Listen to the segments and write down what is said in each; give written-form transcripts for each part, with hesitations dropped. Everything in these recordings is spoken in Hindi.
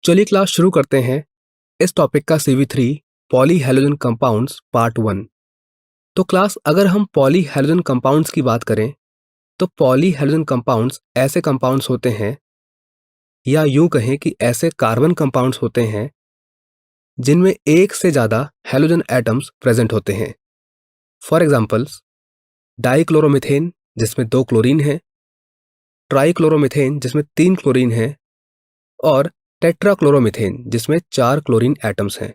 चलिए क्लास शुरू करते हैं। इस टॉपिक का CV3 पॉलीहैलोजन कंपाउंड्स पार्ट 1। तो क्लास अगर हम पॉलीहैलोजन कंपाउंड्स की बात करें तो पॉलीहैलोजन कंपाउंड्स ऐसे कंपाउंड्स होते हैं या यूं कहें कि ऐसे कार्बन कंपाउंड्स होते हैं जिनमें एक से ज़्यादा हैलोजन एटम्स प्रेजेंट होते हैं। फॉर एग्जांपल्स डाइक्लोरोमीथेन जिसमें 2 क्लोरीन है, ट्राइक्लोरोमीथेन जिसमें 3 क्लोरीन है और टेट्राक्लोरोमीथेन जिसमें 4 क्लोरीन एटम्स हैं।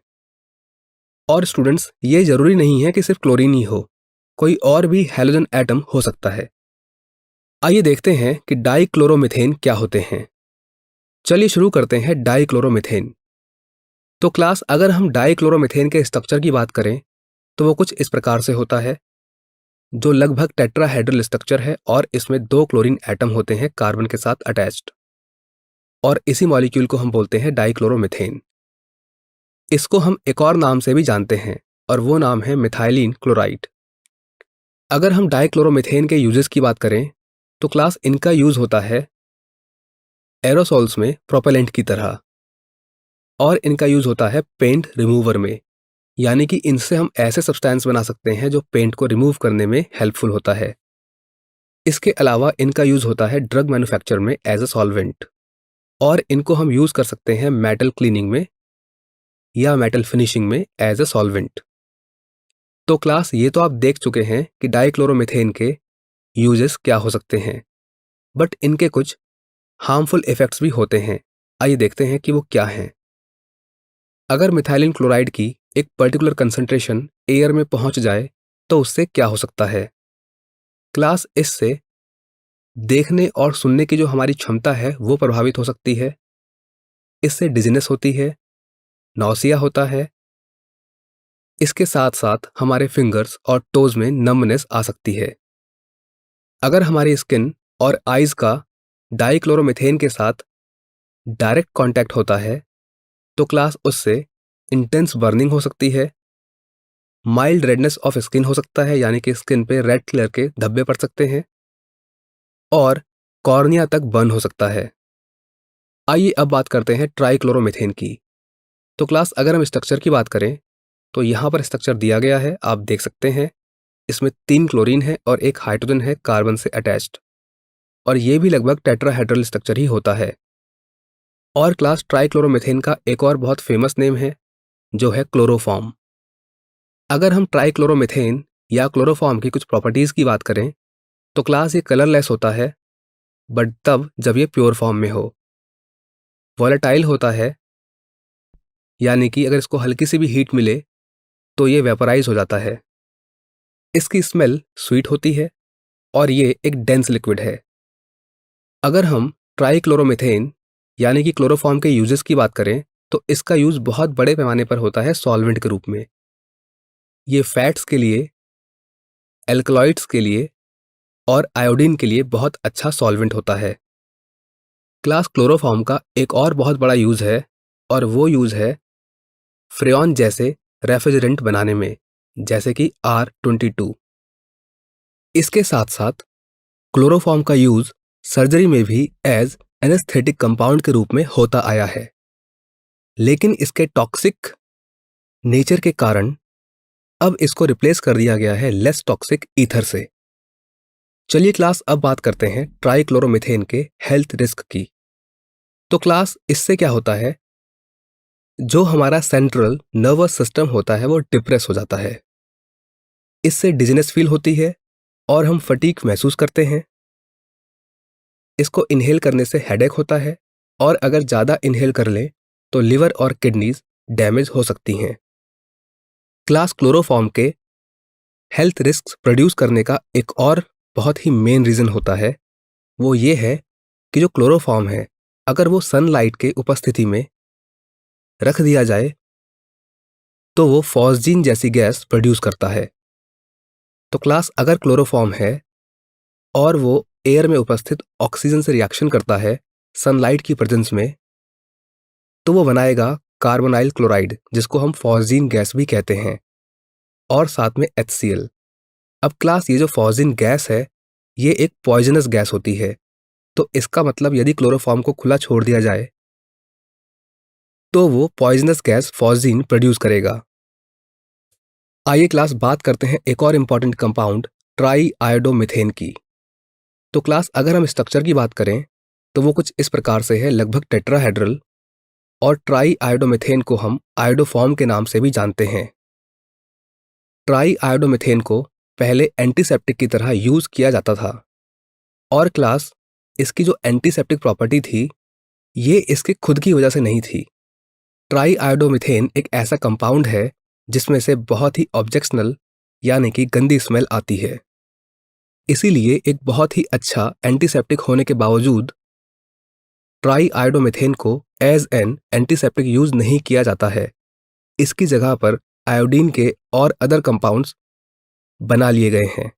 और स्टूडेंट्स ये जरूरी नहीं है कि सिर्फ क्लोरीन ही हो, कोई और भी हैलोजन एटम हो सकता है। आइए देखते हैं कि डाइक्लोरोमीथेन क्या होते हैं। चलिए शुरू करते हैं डाइक्लोरोमीथेन। तो क्लास अगर हम डाइक्लोरोमीथेन के स्ट्रक्चर की बात करें तो वो कुछ इस प्रकार से होता है, जो लगभग टेट्राहेड्रल स्ट्रक्चर है और इसमें 2 क्लोरीन एटम होते हैं कार्बन के साथ अटैच्ड, और इसी मॉलिक्यूल को हम बोलते हैं डाइक्लोरोमीथेन। इसको हम एक और नाम से भी जानते हैं और वो नाम है मिथाइलिन क्लोराइड। अगर हम डाइक्लोरोमीथेन के यूजेस की बात करें तो क्लास इनका यूज होता है एरोसॉल्स में प्रोपेलेंट की तरह, और इनका यूज होता है पेंट रिमूवर में, यानी कि इनसे हम ऐसे सब्सटेंस बना सकते हैं जो पेंट को रिमूव करने में हेल्पफुल होता है। इसके अलावा इनका यूज होता है ड्रग मैन्युफैक्चर में एज अ सॉल्वेंट, और इनको हम यूज कर सकते हैं मेटल क्लीनिंग में या मेटल फिनिशिंग में एज अ सॉल्वेंट। तो क्लास ये तो आप देख चुके हैं कि डाइक्लोरोमीथेन के यूजेस क्या हो सकते हैं, बट इनके कुछ हार्मफुल इफेक्ट्स भी होते हैं। आइए देखते हैं कि वो क्या हैं। अगर मिथाइलिन क्लोराइड की एक पर्टिकुलर कंसंट्रेशन एयर में पहुंच जाए तो उससे क्या हो सकता है। क्लास इससे देखने और सुनने की जो हमारी क्षमता है वो प्रभावित हो सकती है। इससे डिजीनेस होती है, नौसिया होता है। इसके साथ साथ हमारे फिंगर्स और टोज में नम्बनेस आ सकती है। अगर हमारी स्किन और आईज का डाइक्लोरोमीथेन के साथ डायरेक्ट कांटेक्ट होता है तो क्लास उससे इंटेंस बर्निंग हो सकती है, माइल्ड रेडनेस ऑफ स्किन हो सकता है, यानी कि स्किन पे रेड कलर के धब्बे पड़ सकते हैं, और कॉर्निया तक बर्न हो सकता है। आइए अब बात करते हैं ट्राइक्लोरोमीथेन की। तो क्लास अगर हम स्ट्रक्चर की बात करें तो यहाँ पर स्ट्रक्चर दिया गया है, आप देख सकते हैं। इसमें 3 क्लोरीन है और एक हाइड्रोजन है कार्बन से अटैच्ड, और ये भी लगभग टेट्राहेड्रल स्ट्रक्चर ही होता है। और क्लास ट्राइक्लोरोमीथेन का एक और बहुत फेमस नेम है जो है क्लोरोफॉर्म। अगर हम ट्राइक्लोरोमीथेन या क्लोरोफॉर्म की कुछ प्रॉपर्टीज की बात करें तो क्लास ये कलरलेस होता है, बट तब जब ये प्योर फॉर्म में हो। वॉलेटाइल होता है, यानी कि अगर इसको हल्की सी भी हीट मिले तो ये वेपराइज हो जाता है। इसकी स्मेल स्वीट होती है और ये एक डेंस लिक्विड है। अगर हम ट्राइक्लोरोमीथेन यानी कि क्लोरोफॉर्म के यूजेस की बात करें तो इसका यूज बहुत बड़े पैमाने पर होता है सॉल्वेंट के रूप में। ये फैट्स के लिए, एल्कलॉइड्स के लिए और आयोडीन के लिए बहुत अच्छा सॉल्वेंट होता है। क्लास क्लोरोफॉर्म का एक और बहुत बड़ा यूज है, और वो यूज है फ्रेऑन जैसे रेफ्रिजरेंट बनाने में, जैसे कि R22। इसके साथ साथ क्लोरोफॉर्म का यूज सर्जरी में भी एज एनेस्थेटिक कंपाउंड के रूप में होता आया है, लेकिन इसके टॉक्सिक नेचर के कारण अब इसको रिप्लेस कर दिया गया है लेस टॉक्सिक ईथर से। चलिए क्लास अब बात करते हैं ट्राइक्लोरोमीथेन के हेल्थ रिस्क की। तो क्लास इससे क्या होता है, जो हमारा सेंट्रल नर्वस सिस्टम होता है वो डिप्रेस हो जाता है। इससे डिजीनेस फील होती है और हम फटीग महसूस करते हैं। इसको इनहेल करने से हेडेक होता है, और अगर ज़्यादा इनहेल कर लें तो लिवर और किडनीज डैमेज हो सकती हैं। क्लास क्लोरोफॉर्म के हेल्थ रिस्क प्रोड्यूस करने का एक और बहुत ही मेन रीज़न होता है, वो ये है कि जो क्लोरोफॉर्म है अगर वो सनलाइट के उपस्थिति में रख दिया जाए तो वो फॉस्जीन जैसी गैस प्रोड्यूस करता है। तो क्लास अगर क्लोरोफॉर्म है और वो एयर में उपस्थित ऑक्सीजन से रिएक्शन करता है सनलाइट की प्रेजेंस में, तो वो बनाएगा कार्बोनाइल क्लोराइड जिसको हम फॉस्जीन गैस भी कहते हैं, और साथ में HCl। अब क्लास ये जो फॉस्जीन गैस है ये एक पॉइजनस गैस होती है, तो इसका मतलब यदि क्लोरोफॉर्म को खुला छोड़ दिया जाए तो वो पॉइजनस गैस फॉस्जीन प्रोड्यूस करेगा। आइए क्लास बात करते हैं एक और इम्पॉर्टेंट कंपाउंड ट्राई आयोडोमिथेन की। तो क्लास अगर हम स्ट्रक्चर की बात करें तो वो कुछ इस प्रकार से है, लगभग टेट्राहेड्रल, और ट्राई आयोडोमिथेन को हम आयोडोफॉर्म के नाम से भी जानते हैं। ट्राई आयोडोमिथेन को पहले एंटीसेप्टिक की तरह यूज किया जाता था, और क्लास इसकी जो एंटीसेप्टिक प्रॉपर्टी थी ये इसके खुद की वजह से नहीं थी। ट्राई आयोडोमिथेन एक ऐसा कंपाउंड है जिसमें से बहुत ही ऑब्जेक्शनल यानी कि गंदी स्मेल आती है। इसीलिए एक बहुत ही अच्छा एंटीसेप्टिक होने के बावजूद ट्राई आयोडोमिथेन को एज एन एंटीसेप्टिक यूज नहीं किया जाता है। इसकी जगह पर आयोडीन के और अदर कंपाउंड्स बना लिए गए हैं।